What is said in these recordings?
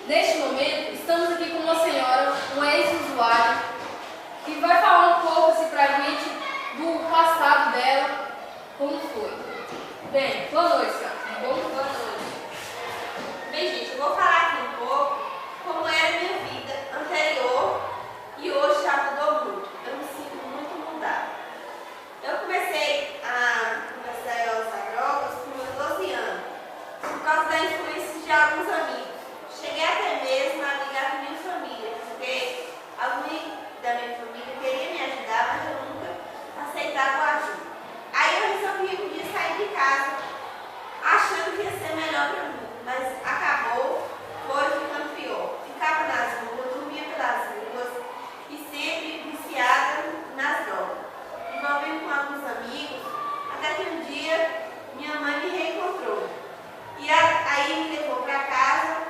Neste momento, estamos aqui com uma senhora, uma ex-usuária, que vai falar um pouco assim, pra gente do passado dela, como foi. Bem, boa noite, senhora. Boa noite. Bem, gente, eu vou falar aqui um pouco como era a minha vida anterior e hoje já mudou muito. Eu me sinto muito mudada. Eu comecei a usar drogas com meus 12 anos, por causa da influência de alguns amigos. Cheguei até mesmo a ligar para minha família, porque alguém da minha família queria me ajudar, mas eu nunca aceitava a ajuda. Aí eu resolvi um dia sair de casa, achando que ia ser melhor para mim, mas acabou, foi ficando pior. Ficava nas ruas, dormia pelas ruas e sempre viciada nas drogas. Envolvendo com alguns amigos, até que um dia minha mãe me reencontrou. E aí me levou para casa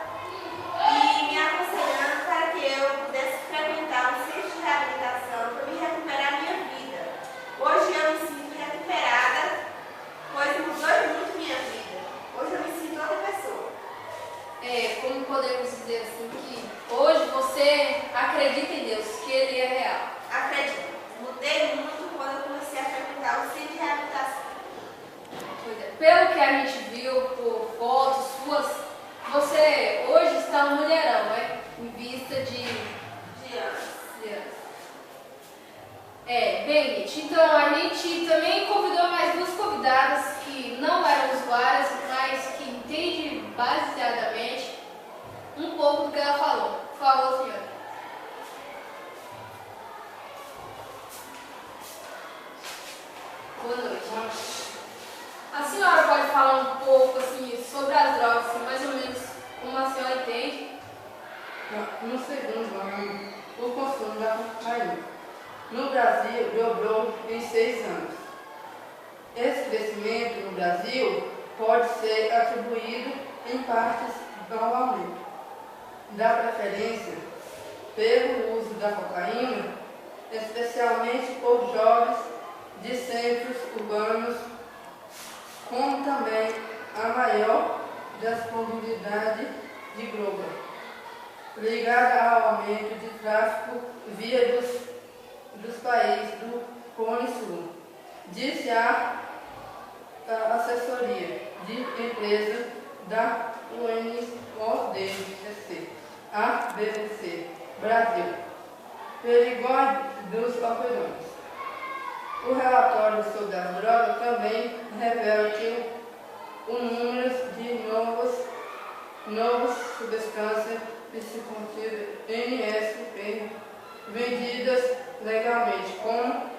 e me aconselhando para que eu pudesse frequentar um centro de reabilitação para me recuperar a minha vida. Hoje eu me sinto recuperada, pois mudou muito minha vida. Hoje eu me sinto outra pessoa. Como podemos dizer assim, que hoje você acredita em Deus, que Ele é real? Acredito. Mudei muito quando eu comecei a frequentar o centro de reabilitação. Pois é. Pelo que a gente viu por fotos suas, você hoje está um mulherão, né? Em vista de anos. Bem, gente, então a gente também convidou mais duas convidadas que não eram usuárias, mas que entendem baseadamente um pouco do que ela falou. Por favor, senhora. Boa noite. A senhora pode falar um pouco assim, sobre as drogas, assim, mais ou menos como a senhora entende? No segundo ano, o consumo da cocaína no Brasil dobrou em 6 anos. Esse crescimento no Brasil pode ser atribuído em partes ao aumento da preferência pelo uso da cocaína, especialmente por jovens de centros urbanos, como também a maior disponibilidade de droga, ligada ao aumento de tráfico via dos países do Cone Sul, disse a assessoria de empresa da UNODC, a BBC Brasil, perigóis dos operantes. O relatório sobre as drogas também revela que o número de novas substâncias psicoativas NSP vendidas legalmente como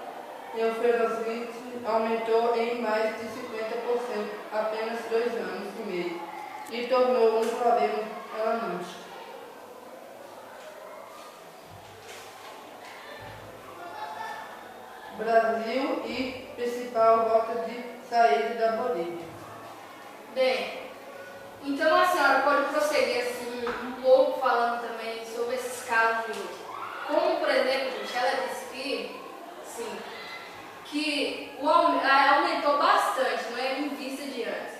enfermamente aumentou em mais de 50% apenas 2 anos e meio e tornou um problema alarmante. Brasil e principal rota de saída da Bolívia. Bem, então a senhora pode prosseguir assim um pouco falando também sobre esses casos de hoje. Como, por exemplo, gente, ela disse que, sim, que aumentou bastante, não é, em vista de antes.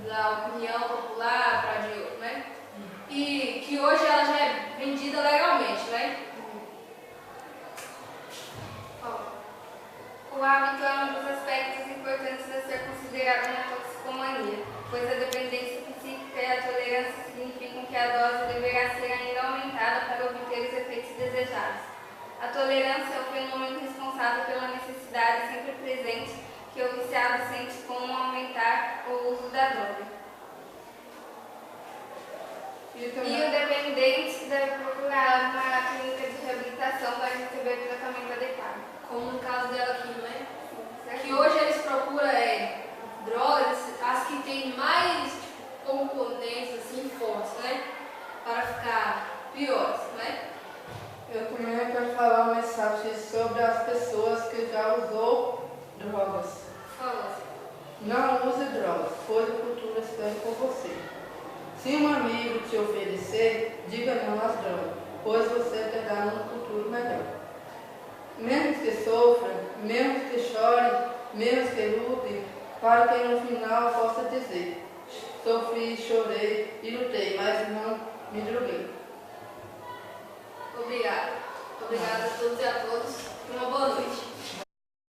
Da opinião popular para de hoje, né? E que hoje ela já é vendida legalmente, né? O hábito é um dos aspectos importantes a ser considerado na toxicomania, pois a dependência psíquica e a tolerância significam que a dose deverá ser ainda aumentada para obter os efeitos desejados. A tolerância é o fenômeno responsável pela necessidade sempre presente que o viciado sente como aumentar o uso da droga. E o dependente deve procurar uma clínica de reabilitação para receber tratamento adequado. Como no caso dela aqui, não é? Que hoje eles procuram drogas, as que têm mais componentes assim fortes, né? Para ficar piores, né? Eu também quero falar uma mensagem sobre as pessoas que já usou drogas. Por favor. Não use drogas, pois o futuro espera por você. Se um amigo te oferecer, diga não às drogas, pois você terá um futuro melhor. Menos que sofra, menos que chore, menos que lute, para que no final possa dizer: sofri, chorei e lutei, mas não Me droguei. Obrigada. Obrigada a todos e a todas. Uma boa noite.